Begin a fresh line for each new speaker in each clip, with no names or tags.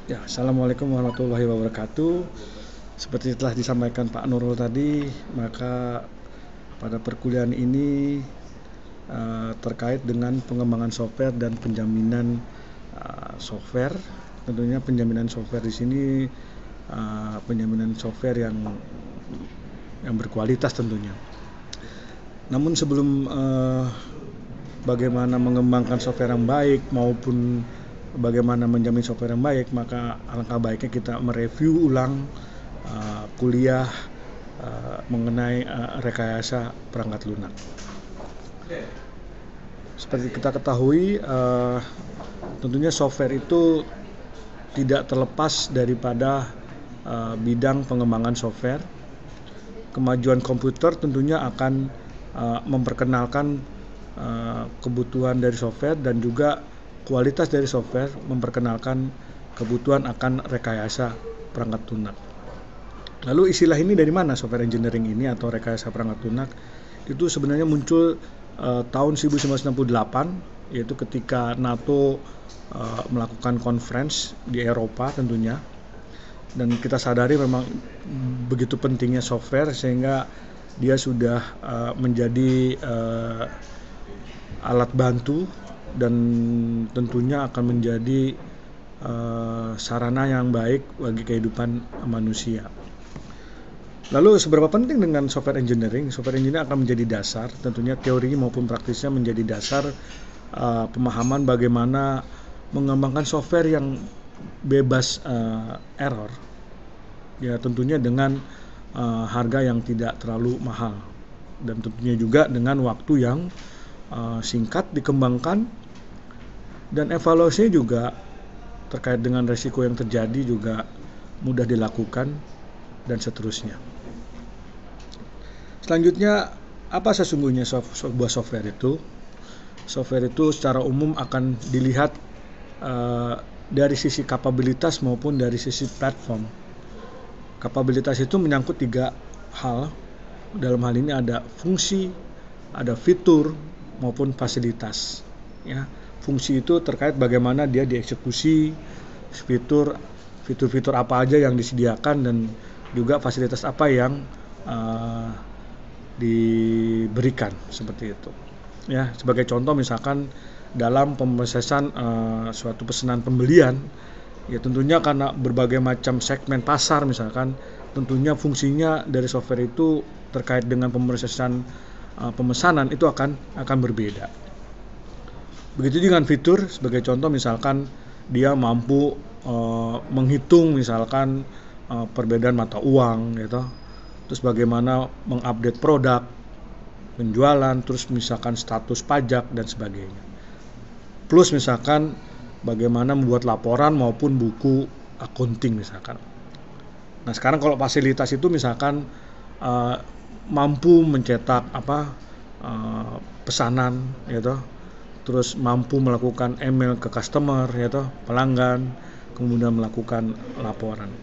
Ya, Assalamualaikum warahmatullahi wabarakatuh. Seperti telah disampaikan Pak Nurul tadi, maka pada perkuliahan ini terkait dengan pengembangan software dan penjaminan software. Tentunya penjaminan software di sini penjaminan software yang berkualitas tentunya. Namun sebelum bagaimana mengembangkan software yang baik maupun bagaimana menjamin software yang baik, maka alangkah baiknya kita mereview ulang kuliah mengenai rekayasa perangkat lunak. Seperti kita ketahui, tentunya software itu tidak terlepas daripada bidang pengembangan software. Kemajuan komputer tentunya akan memperkenalkan kebutuhan dari software dan juga kualitas dari software memperkenalkan kebutuhan akan rekayasa perangkat lunak. Lalu istilah ini dari mana, software engineering ini atau rekayasa perangkat lunak? Itu sebenarnya muncul tahun 1968, yaitu ketika NATO melakukan conference di Eropa tentunya. Dan kita sadari memang begitu pentingnya software sehingga dia sudah menjadi alat bantu dan tentunya akan menjadi sarana yang baik bagi kehidupan manusia. Lalu seberapa penting dengan software engineering? Software engineering akan menjadi dasar, tentunya teori maupun praktisnya menjadi dasar pemahaman bagaimana mengembangkan software yang bebas error. Ya tentunya dengan harga yang tidak terlalu mahal dan tentunya juga dengan waktu yang singkat dikembangkan, dan evaluasinya juga terkait dengan resiko yang terjadi juga mudah dilakukan dan seterusnya. Selanjutnya, apa sesungguhnya sebuah software itu? Software itu secara umum akan dilihat dari sisi kapabilitas maupun dari sisi platform. Kapabilitas itu menyangkut 3 hal. Dalam hal ini ada fungsi, ada fitur maupun fasilitas. Ya, fungsi itu terkait bagaimana dia dieksekusi, fitur apa aja yang disediakan, dan juga fasilitas apa yang diberikan seperti itu. Ya, sebagai contoh misalkan dalam pemrosesan suatu pesanan pembelian, ya tentunya karena berbagai macam segmen pasar misalkan, tentunya fungsinya dari software itu terkait dengan pemrosesan pemesanan itu akan berbeda. Begitu dengan fitur, sebagai contoh misalkan dia mampu menghitung misalkan perbedaan mata uang gitu. Terus bagaimana mengupdate produk, penjualan, terus misalkan status pajak dan sebagainya. Plus misalkan bagaimana membuat laporan maupun buku accounting misalkan. Nah, sekarang kalau fasilitas itu misalkan mampu mencetak pesanan gitu, terus mampu melakukan email ke customer gitu, pelanggan, kemudian melakukan laporan.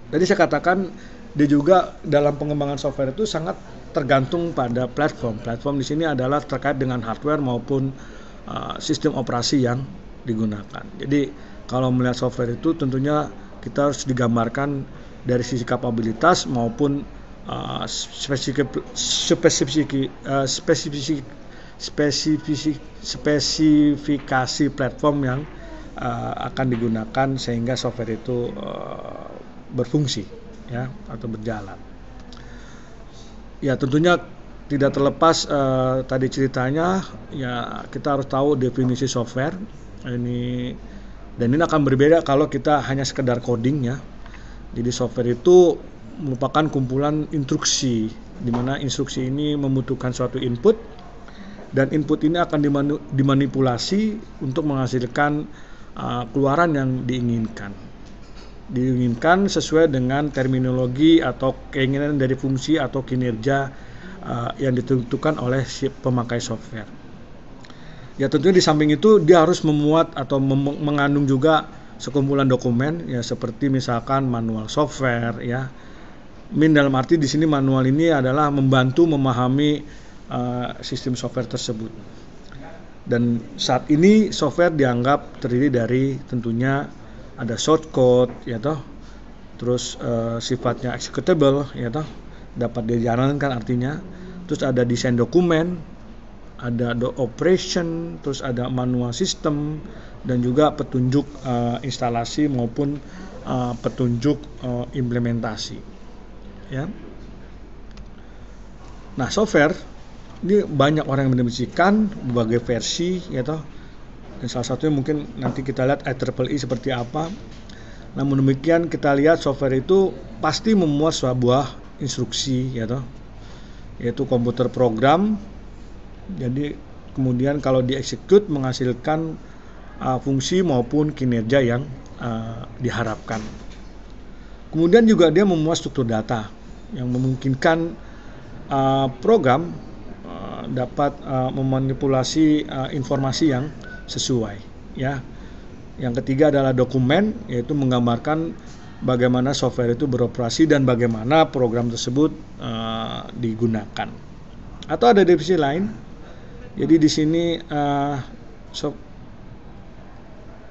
Jadi saya katakan dia juga dalam pengembangan software itu sangat tergantung pada platform. Platform di sini adalah terkait dengan hardware maupun sistem operasi yang digunakan. Jadi kalau melihat software itu tentunya kita harus digambarkan dari sisi kapabilitas maupun spesifikasi platform yang akan digunakan sehingga software itu berfungsi ya atau berjalan. Ya tentunya tidak terlepas tadi ceritanya, ya kita harus tahu definisi software ini, dan ini akan berbeda kalau kita hanya sekedar coding ya. Jadi software itu merupakan kumpulan instruksi, di mana instruksi ini membutuhkan suatu input, dan input ini akan dimanipulasi untuk menghasilkan keluaran yang diinginkan sesuai dengan terminologi atau keinginan dari fungsi atau kinerja yang ditentukan oleh si pemakai software. Ya tentunya di samping itu dia harus memuat atau mengandung juga sekumpulan dokumen ya, seperti misalkan manual software ya. Dalam arti di sini manual ini adalah membantu memahami sistem software tersebut. Dan saat ini software dianggap terdiri dari tentunya ada shortcode ya toh, terus sifatnya executable ya toh, dapat dijalankan artinya, terus ada desain dokumen, ada operation, terus ada manual system, dan juga petunjuk instalasi maupun petunjuk implementasi ya. Nah, software ini banyak orang yang mendefinisikan berbagai versi ya toh. Dan salah satunya mungkin nanti kita lihat IEEE seperti apa. Namun demikian kita lihat software itu pasti memuat sebuah instruksi ya toh, yaitu komputer program. Jadi kemudian kalau dieksekut menghasilkan fungsi maupun kinerja yang diharapkan. Kemudian juga dia memuat struktur data yang memungkinkan program dapat memanipulasi informasi yang sesuai ya. Yang ketiga adalah dokumen, yaitu menggambarkan bagaimana software itu beroperasi dan bagaimana program tersebut digunakan. Atau ada definisi lain. Jadi di sini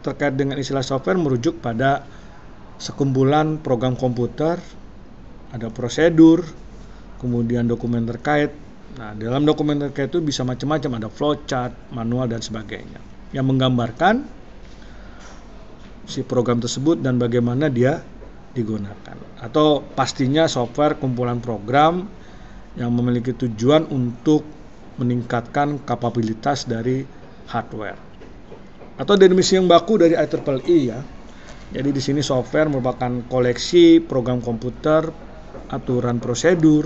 terkait dengan istilah software merujuk pada sekumpulan program komputer, ada prosedur, kemudian dokumen terkait. Nah, dalam dokumen terkait itu bisa macam-macam, ada flowchart, manual dan sebagainya, yang menggambarkan si program tersebut dan bagaimana dia digunakan. Atau pastinya software kumpulan program yang memiliki tujuan untuk meningkatkan kapabilitas dari hardware. Atau definisi yang baku dari IEEE ya. Jadi di sini software merupakan koleksi program komputer, aturan prosedur,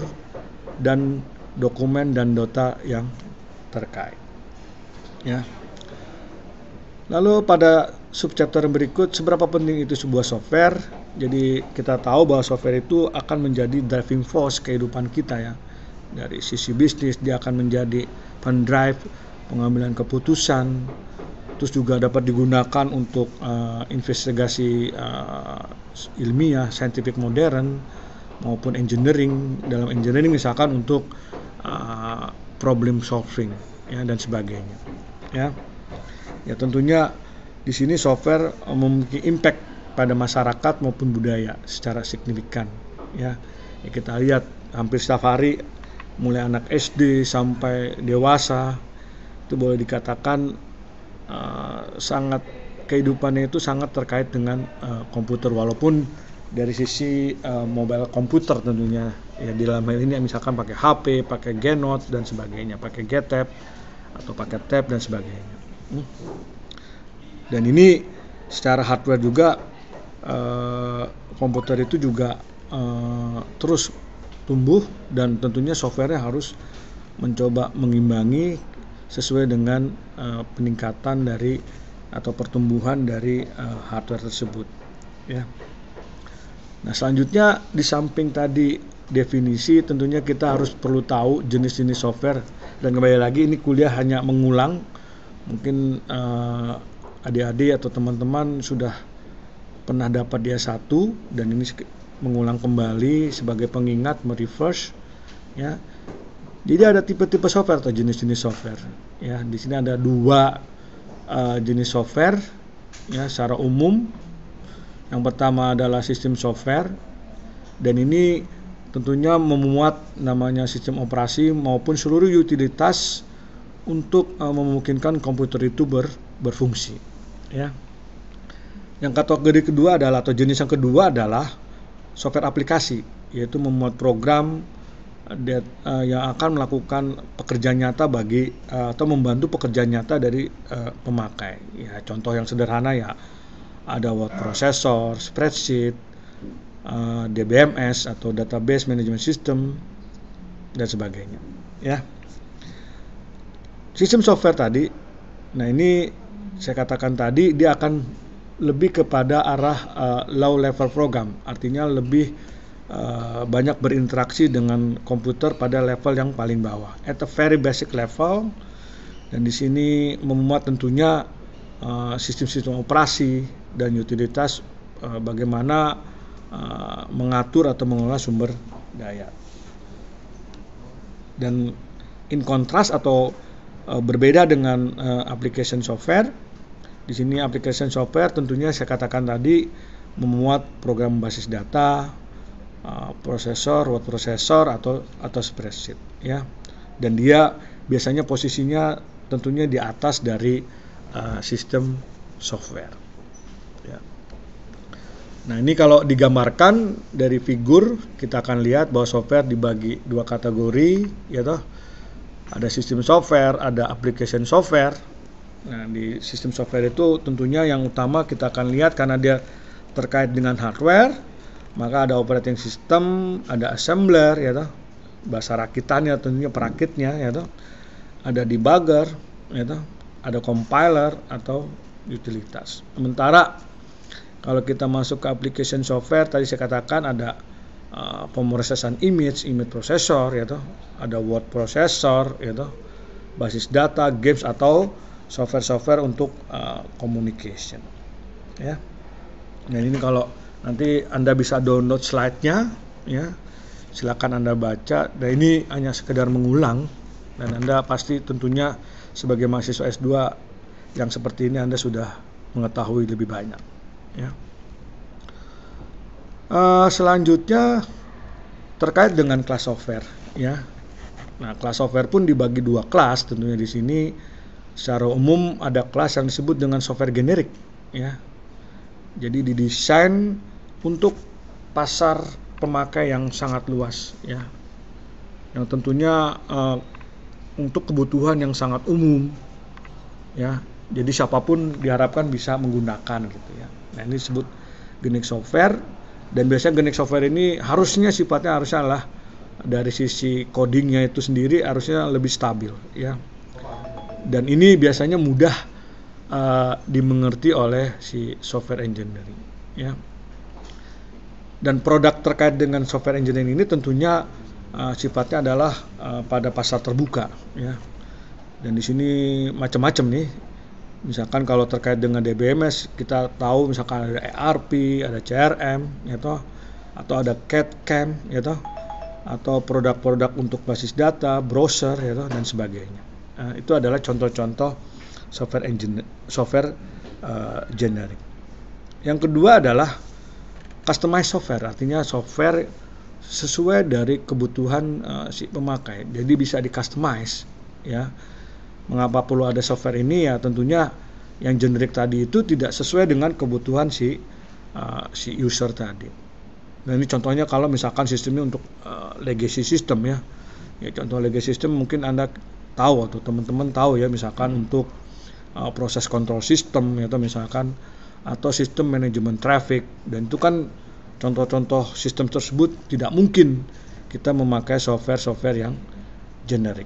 dan dokumen dan data yang terkait. Ya. Lalu pada subchapter berikut, seberapa penting itu sebuah software. Jadi kita tahu bahwa software itu akan menjadi driving force kehidupan kita ya. Dari sisi bisnis dia akan menjadi pendrive pengambilan keputusan, terus juga dapat digunakan untuk investigasi ilmiah, scientific modern, maupun engineering. Dalam engineering misalkan untuk problem solving ya, dan sebagainya ya. Ya tentunya di sini software memiliki impact pada masyarakat maupun budaya secara signifikan ya. Ya kita lihat hampir setiap hari mulai anak SD sampai dewasa itu boleh dikatakan sangat kehidupannya itu sangat terkait dengan komputer, walaupun dari sisi mobile komputer tentunya ya, di dalam hal ini misalkan pakai HP, pakai Genote dan sebagainya, pakai GTAB atau pakai tab dan sebagainya. Dan ini secara hardware juga komputer itu juga terus tumbuh, dan tentunya softwarenya harus mencoba mengimbangi sesuai dengan peningkatan dari atau pertumbuhan dari hardware tersebut ya. Nah, selanjutnya di samping tadi definisi, tentunya kita harus perlu tahu jenis-jenis software. Dan kembali lagi ini kuliah hanya mengulang, mungkin adik-adik atau teman-teman sudah pernah dapat dia satu, dan ini mengulang kembali sebagai pengingat, mereverse ya. Jadi ada tipe-tipe software atau jenis-jenis software ya. Di sini ada dua jenis software ya secara umum. Yang pertama adalah sistem software, dan ini tentunya memuat namanya sistem operasi maupun seluruh utilitas untuk memungkinkan komputer itu berfungsi ya. Yang kategori kedua adalah, atau jenis yang kedua adalah software aplikasi, yaitu memuat program yang akan melakukan pekerjaan nyata bagi atau membantu pekerjaan nyata dari pemakai ya. Contoh yang sederhana ya, ada word processor, spreadsheet, DBMS atau database management system dan sebagainya ya. Sistem software tadi, nah ini saya katakan tadi dia akan lebih kepada arah low level program, artinya lebih banyak berinteraksi dengan komputer pada level yang paling bawah, at a very basic level. Dan di sini memuat tentunya sistem-sistem operasi dan utilitas bagaimana mengatur atau mengelola sumber daya. Dan in contrast atau berbeda dengan application software, Di sini application software tentunya saya katakan tadi memuat program basis data, prosesor, word processor atau spreadsheet ya. Dan dia biasanya posisinya tentunya di atas dari sistem software. Ya. Nah, ini kalau digambarkan dari figur kita akan lihat bahwa software dibagi dua kategori, ya toh. Ada sistem software, ada application software. Nah, di sistem software itu tentunya yang utama kita akan lihat karena dia terkait dengan hardware, maka ada operating system, ada assembler, ya toh. Bahasa rakitannya tentunya perakitnya, ya toh. Ada debugger, ya toh. Ada compiler atau utilitas. Sementara kalau kita masuk ke application software, tadi saya katakan ada pemrosesan image processor, ya toh. Ada word processor, ya toh. Basis data, games atau software untuk communication, ya. Nah, ini kalau nanti Anda bisa download slide-nya, ya. Silakan Anda baca. Dan ini hanya sekedar mengulang, dan Anda pasti tentunya sebagai mahasiswa S2 yang seperti ini Anda sudah mengetahui lebih banyak, ya. Selanjutnya terkait dengan kelas software, ya. Nah, kelas software pun dibagi dua kelas tentunya di sini. Secara umum ada kelas yang disebut dengan software generik, ya. Jadi didesain untuk pasar pemakai yang sangat luas, ya. Yang tentunya untuk kebutuhan yang sangat umum, ya. Jadi siapapun diharapkan bisa menggunakan gitu, ya. Nah, ini disebut generic software, dan biasanya generic software ini harusnya adalah dari sisi codingnya itu sendiri harusnya lebih stabil, ya. Dan ini biasanya mudah dimengerti oleh si software engineering, ya. Dan produk terkait dengan software engineering ini tentunya sifatnya adalah pada pasar terbuka, ya. Dan di sini macam-macam nih. Misalkan kalau terkait dengan DBMS kita tahu misalkan ada ERP, ada CRM, ya toh, atau ada CAD/CAM, ya toh, atau produk-produk untuk basis data, browser, ya toh, dan sebagainya. Itu adalah contoh-contoh software generic. Yang kedua adalah customized software, artinya software sesuai dari kebutuhan si pemakai. Jadi bisa di-customize, ya. Mengapa perlu ada software ini? Ya tentunya yang generic tadi itu tidak sesuai dengan kebutuhan si user tadi. Nah, ini contohnya kalau misalkan sistemnya untuk legacy system, ya. Ya, contoh legacy system mungkin Anda tahu atau teman-teman tahu, ya, misalkan untuk proses control system, atau misalkan atau sistem manajemen traffic, dan itu kan contoh-contoh sistem tersebut tidak mungkin kita memakai software yang generik.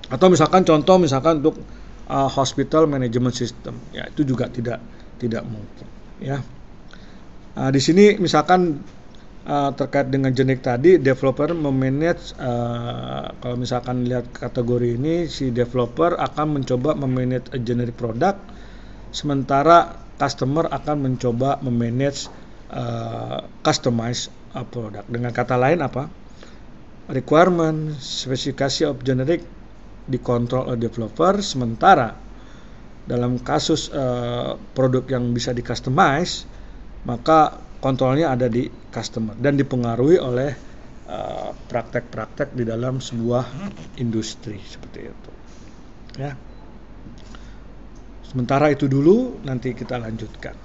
Atau misalkan untuk hospital management system, ya itu juga tidak mungkin, ya. Di sini misalkan terkait dengan generic tadi, developer memanage, kalau misalkan lihat kategori ini, si developer akan mencoba memanage a generic product, sementara customer akan mencoba memanage customized product. Dengan kata lain apa? Requirement, spesifikasi of generic dikontrol oleh developer, sementara dalam kasus produk yang bisa di customize, maka kontrolnya ada di customer dan dipengaruhi oleh praktek-praktek di dalam sebuah industri seperti itu, ya. Sementara itu dulu, nanti kita lanjutkan.